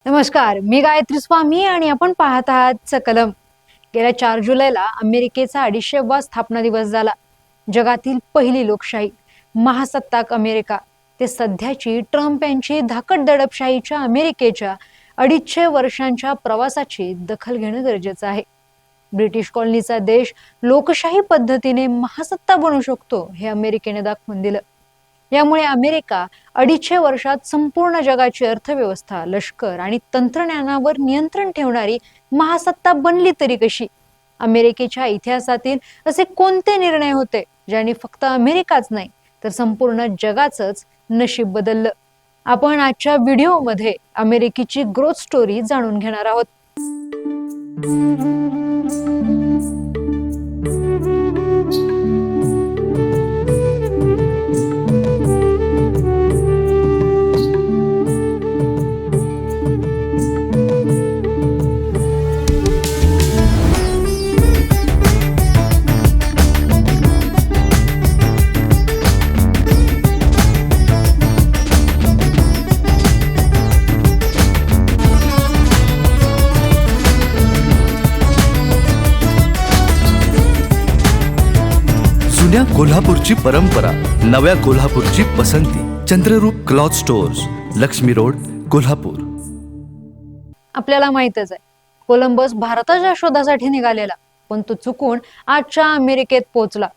नमस्कार, मी गायत्री स्वामी आणि आपण पाहत आहात सकलम. गेल्या 4 जुलैला अमेरिकेचा 250वा स्थापना दिवस झाला. जगातील पहिली लोकशाही महासत्ताक अमेरिका ते सध्याची ट्रम्प यांची धाकट दडपशाहीच्या अमेरिकेच्या 250 वर्षांच्या प्रवासाची दखल घेणं गरजेचं आहे. ब्रिटिश कॉलनीचा देश लोकशाही पद्धतीने महासत्ता बनू शकतो हे अमेरिकेने दाखवून दिलं. यामुळे अमेरिका 250 वर्षात संपूर्ण जगाची अर्थव्यवस्था, लष्कर आणि तंत्रज्ञानावर नियंत्रण ठेवणारी महासत्ता बनली तरी कशी? अमेरिकेच्या इतिहासातील असे कोणते निर्णय होते ज्यांनी फक्त अमेरिकाच नाही तर संपूर्ण जगाचंच नशीब बदललं? आपण आजच्या व्हिडिओमध्ये अमेरिकेची ग्रोथ स्टोरी जाणून घेणार आहोत. जुन्या कोल्हापूरची परंपरा, नव्या कोल्हापूरची पसंती. Chandrarup cloth stores, Laxmi road, Kolhapur. आपल्याला माहितच आहे, कोलंबस भारताच्या शोधासाठी निघालेला, पण तो चुकून आजच्या अमेरिकेत पोहोचला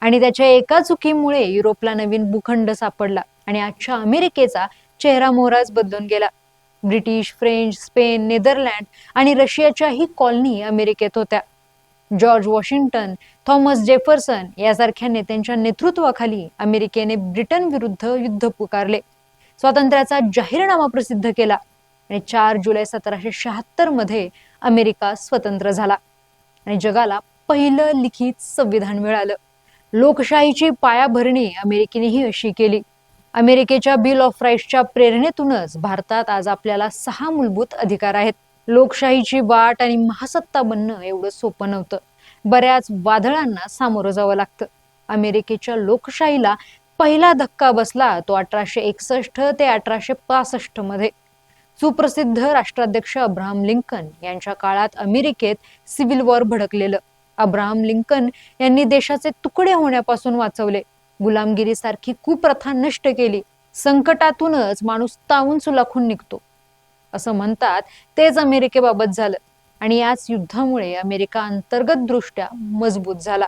आणि त्याच्या एका चुकीमुळे युरोपला नवीन भूखंड सापडला आणि आजच्या अमेरिकेचा चेहरा मोहराच बदलून गेला. ब्रिटिश, फ्रेंच, स्पेन, नेदरलँड आणि रशियाच्याही कॉलनी अमेरिकेत होत्या. जॉर्ज वॉशिंग्टन, थॉमस जेफरसन यासारख्या नेत्यांच्या नेतृत्वाखाली अमेरिकेने ब्रिटन विरुद्ध युद्ध पुकारले, स्वातंत्र्याचा जाहीरनामा प्रसिद्ध केला आणि 4 जुलै 1776 मध्ये अमेरिका स्वतंत्र झाला आणि जगाला पहिलं लिखित संविधान मिळालं. लोकशाहीची पायाभरणी अमेरिकेनेही अशी केली. अमेरिकेच्या बिल ऑफ राईट्सच्या प्रेरणेतूनच भारतात आज आपल्याला 6 मूलभूत अधिकार आहेत. लोकशाहीची वाट आणि महासत्ता बनणं एवढं सोपं नव्हतं. बऱ्याच वादळांना सामोरं जावं लागतं. अमेरिकेच्या लोकशाहीला पहिला धक्का बसला तो 1861 ते 1865 मध्ये. सुप्रसिद्ध राष्ट्राध्यक्ष अब्राहम लिंकन यांच्या काळात अमेरिकेत सिव्हिल वॉर भडकलेलं. अब्राहम लिंकन यांनी देशाचे तुकडे होण्यापासून वाचवले, गुलामगिरी सारखी कुप्रथा नष्ट केली. संकटातूनच माणूस तावून सुलाखून निघतो असं म्हणतात, तेच अमेरिकेबाबत झालं आणि याच युद्धामुळे अमेरिका अंतर्गत दृष्ट्या मजबूत झाला.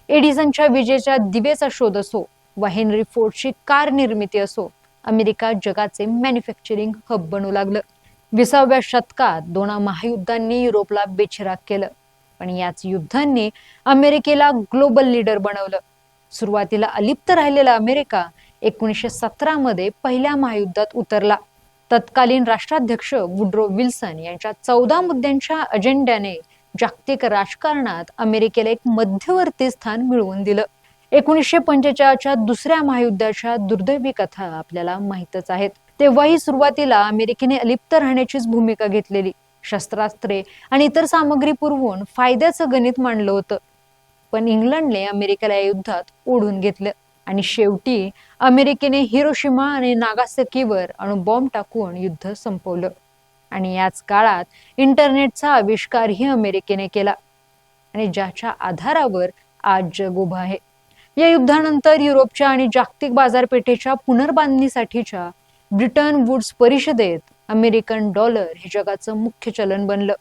एडिसनच्या विजेच्या दिवेचा शोध असो वा हेनरी फोर्डची कार निर्मिती असो, अमेरिका जगाचे मॅन्युफॅक्चरिंग हब बनू लागलं. 20व्या शतकात 2 महायुद्धांनी युरोपला बेचिराग केलं, पण याच युद्धांनी अमेरिकेला ग्लोबल लीडर बनवलं. सुरुवातीला अलिप्त राहिलेला अमेरिका 1917 मध्ये पहिल्या महायुद्धात उतरला. तत्कालीन राष्ट्राध्यक्ष वुड्रो विल्सन यांच्या 14 मुद्द्यांच्या अजेंड्याने जागतिक राजकारणात अमेरिकेला एक मध्यवर्ती स्थान मिळवून दिलं. 1945च्या दुसऱ्या महायुद्धाच्या दुर्दैवी कथा आपल्याला माहीतच आहेत. तेव्हाही सुरुवातीला अमेरिकेने अलिप्त राहण्याचीच भूमिका घेतलेली. शस्त्रास्त्रे आणि इतर सामग्री पुरवून फायद्याचं गणित मांडलं होतं. पण इंग्लंडने अमेरिकेला या युद्धात ओढून घेतलं आणि शेवटी अमेरिकेने हिरोशिमा आणि नागासाकीवर अणुबॉम्ब टाकून युद्ध संपवलं. आणि याच काळात इंटरनेटचा आविष्कारही अमेरिकेने केला आणि ज्याच्या आधारावर आज जग उभं आहे. या युद्धानंतर युरोपच्या आणि जागतिक बाजारपेठेच्या पुनर्बांधणीसाठीच्या ब्रिटन वुड्स परिषदेत अमेरिकन डॉलर हे जगाचं मुख्य चलन बनलं.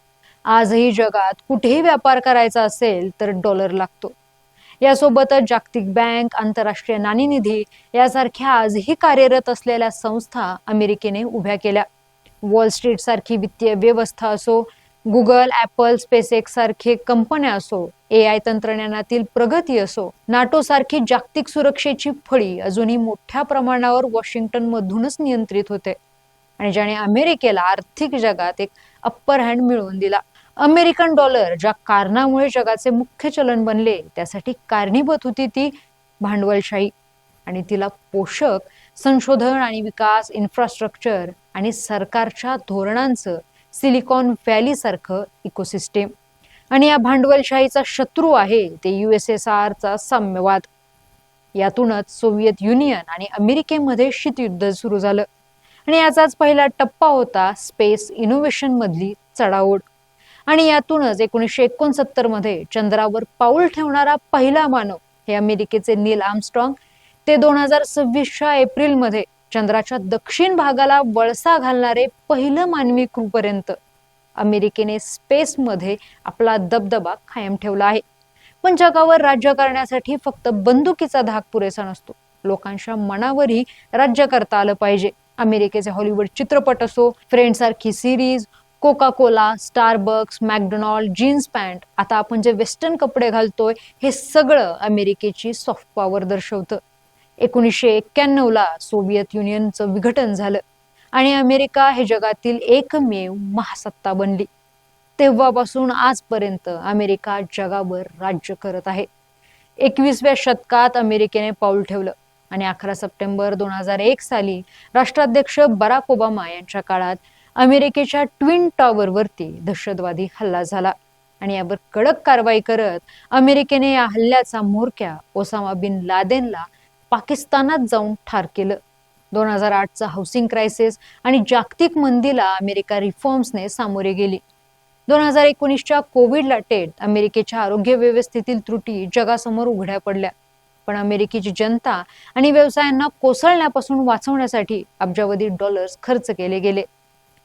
आजही जगात कुठेही व्यापार करायचा असेल तर डॉलर लागतो. यासोबतच जागतिक बँक, आंतरराष्ट्रीय नाणेनिधी यासारख्या आजही कार्यरत असलेल्या संस्था अमेरिकेने उभ्या केल्या. वॉल स्ट्रीट सारखी वित्तीय व्यवस्था असो, गुगल, ऍपल, स्पेसएक्स सारखे कंपन्या असो, AI तंत्रज्ञानातील प्रगती असो, नाटो सारखी जागतिक सुरक्षेची फळी अजूनही मोठ्या प्रमाणावर वॉशिंग्टन मधूनच नियंत्रित होते आणि ज्याने अमेरिकेला आर्थिक जगात एक अप्पर हँड मिळवून दिला. अमेरिकन डॉलर ज्या कारणामुळे जगाचे मुख्य चलन बनले त्यासाठी कारणीभूत होती ती भांडवलशाही आणि तिला पोषक संशोधन आणि विकास, इन्फ्रास्ट्रक्चर आणि सरकारच्या धोरणांचं सिलिकॉन व्हॅली सारखं इकोसिस्टीम. आणि या भांडवलशाहीचा शत्रू आहे ते USSRचा साम्यवाद. यातूनच सोव्हिएत युनियन आणि अमेरिकेमध्ये शीतयुद्ध सुरू झालं. आणि याचाच पहिला टप्पा होता स्पेस इनोव्हेशन मधली चढाओढ. आणि यातूनच 1969 मध्ये चंद्रावर पाऊल ठेवणारा पहिला मानव हे अमेरिकेचे नील आर्मस्ट्रॉंग ते 2026च्या एप्रिलमध्ये चंद्राच्या दक्षिण भागाला वळसा घालणारे पहिलं मानवी क्रू पर्यंत अमेरिकेने स्पेसमध्ये आपला दबदबा कायम ठेवला आहे. पण जगावर राज्य करण्यासाठी फक्त बंदुकीचा धाक पुरेसा नसतो. लोकांच्या मनावरही राज्य करता आलं पाहिजे. अमेरिकेचे हॉलिवूड चित्रपट असो, फ्रेंड्स सारखी series, Coca Cola, Starbucks, McDonald, jeans pant, आता आपण जे वेस्टर्न कपडे घालतोय हे सगळं अमेरिकेची सॉफ्ट पॉवर दर्शवतं. 1991ला सोव्हिएत युनियनचं विघटन झालं आणि अमेरिका हे जगातील एकमेव महासत्ता बनली. तेव्हापासून आजपर्यंत अमेरिका जगावर राज्य करत आहे. 21व्या शतकात अमेरिकेने पाऊल ठेवलं आणि 11 सप्टेंबर 2001 साली राष्ट्राध्यक्ष बराक ओबामा यांच्या काळात अमेरिकेच्या ट्विन टॉवर वरती दहशतवादी हल्ला झाला आणि यावर कडक कारवाई करत अमेरिकेने या हल्ल्याचा म्होरक्या ओसामा बिन लादेनला पाकिस्तानात जाऊन ठार केलं. 2008चा हाऊसिंग क्रायसिस आणि जागतिक मंदीला अमेरिका रिफॉर्म्सने सामोरे गेली. 2019च्या कोविड लाटेत अमेरिकेच्या आरोग्य व्यवस्थेतील त्रुटी जगासमोर उघड्या पडल्या. पण अमेरिकेची जनता आणि व्यवसायांना कोसळण्यापासून वाचवण्यासाठी अब्जावधी डॉलर्स खर्च केले गेले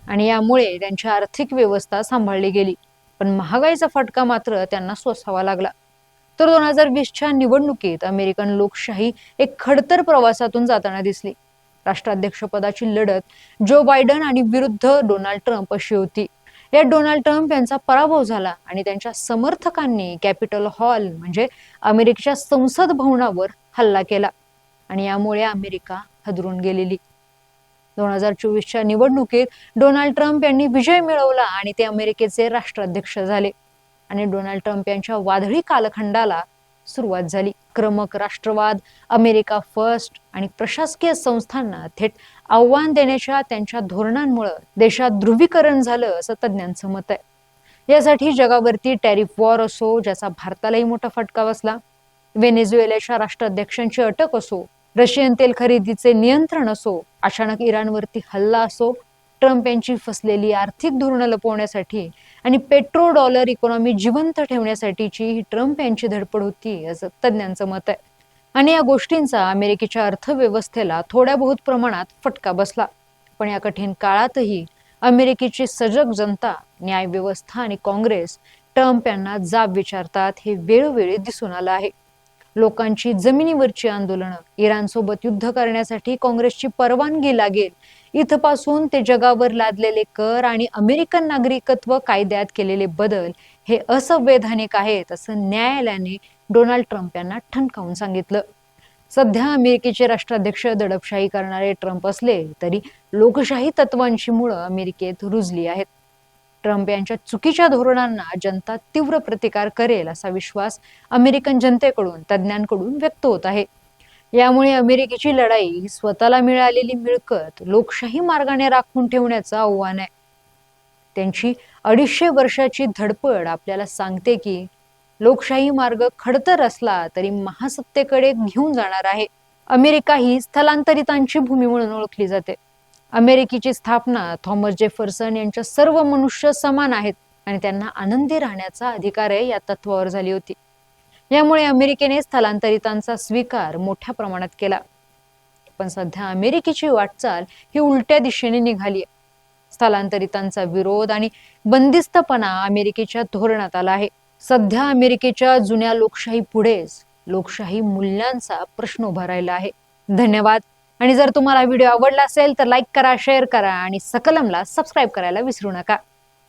आणि यामुळे त्यांची आर्थिक व्यवस्था सांभाळली गेली. पण महागाईचा फटका मात्र त्यांना सोसावा लागला. तर 2020च्या निवडणुकीत अमेरिकन लोकशाही एक खडतर प्रवासातून जाताना दिसली. राष्ट्राध्यक्षपदाची लढत जो बायडन आणि विरुद्ध डोनाल्ड ट्रम्प अशी होती. यात डोनाल्ड ट्रम्प यांचा पराभव झाला आणि त्यांच्या समर्थकांनी कॅपिटल हॉल म्हणजे अमेरिकेच्या संसद भवनावर हल्ला केला आणि यामुळे अमेरिका हादरून गेलेली. 2024च्या निवडणुकीत डोनाल्ड ट्रम्प यांनी विजय मिळवला आणि ते अमेरिकेचे राष्ट्राध्यक्ष झाले आणि डोनाल्ड ट्रम्प यांच्या वादळी कालखंडाला सुरुवात झाली. क्रमक राष्ट्रवाद, अमेरिका फर्स्ट आणि प्रशासकीय संस्थांना थेट आव्हान देण्याच्या त्यांच्या धोरणांमुळे देशात ध्रुवीकरण झालं असं तज्ज्ञांचं मत आहे. यासाठी जगावरती टॅरिफ वॉर असो, ज्याचा भारतालाही मोठा फटका बसला, व्हेनेझुएलाच्या राष्ट्राध्यक्षांची अटक असो, रशियन तेल खरेदीचे नियंत्रण असो, अचानक इराणवरती हल्ला असो, ट्रम्प यांची फसलेली आर्थिक धोरणं लपवण्यासाठी आणि पेट्रो डॉलर इकॉनॉमी जिवंत ठेवण्यासाठीची ही ट्रम्प यांची धडपड होती असं तज्ज्ञांचं मत आहे. आणि या गोष्टींचा अमेरिकेच्या अर्थव्यवस्थेला थोड्या बहुत प्रमाणात फटका बसला. पण या कठीण काळातही अमेरिकेची सजग जनता, न्यायव्यवस्था आणि काँग्रेस ट्रम्प यांना जाब विचारतात हे वेळोवेळी दिसून आलं आहे. लोकांची जमिनीवरची आंदोलनं, इराणसोबत युद्ध करण्यासाठी काँग्रेसची परवानगी लागेल इथपासून ते जगावर लादलेले कर आणि अमेरिकन नागरिकत्व कायद्यात केलेले बदल हे असंवैधानिक आहेत असं न्यायालयाने डोनाल्ड ट्रम्प यांना ठणकावून सांगितलं. सध्या अमेरिकेचे राष्ट्राध्यक्ष दडपशाही करणारे ट्रम्प असले तरी लोकशाही तत्वांची मुळं अमेरिकेत रुजली आहेत. ट्रम्प यांच्या चुकीच्या धोरणांना जनता तीव्र प्रतिकार करेल असा विश्वास अमेरिकन जनतेकडून, तज्ज्ञांकडून व्यक्त होत आहे. यामुळे अमेरिकेची लढाई ही स्वतःला मिळालेली मिळकत लोकशाही मार्गाने राखून ठेवण्याचं आव्हान आहे. त्यांची 250 वर्षाची धडपड आपल्याला सांगते की लोकशाही मार्ग खडतर असला तरी महासत्तेकडे घेऊन जाणार आहे. अमेरिका ही स्थलांतरितांची भूमी म्हणून ओळखली जाते. अमेरिकेची स्थापना थॉमस जेफरसन यांच्या सर्व मनुष्य समान आहेत आणि त्यांना आनंदी राहण्याचा अधिकार आहे या तत्वावर झाली होती. यामुळे अमेरिकेने स्थलांतरितांचा स्वीकार मोठ्या प्रमाणात केला. पण सध्या अमेरिकेची वाटचाल ही उलट्या दिशेने निघाली आहे. स्थलांतरितांचा विरोध आणि बंदिस्तपणा अमेरिकेच्या धोरणात आला आहे. सध्या अमेरिकेच्या जुन्या लोकशाही पुढेच लोकशाही मूल्यांचा प्रश्न उभा राहिला आहे. धन्यवाद. आणि जर तुम्हाला व्हिडिओ आवडला असेल तर लाईक करा, शेअर करा आणि सकलमला सबस्क्राईब करायला विसरू नका.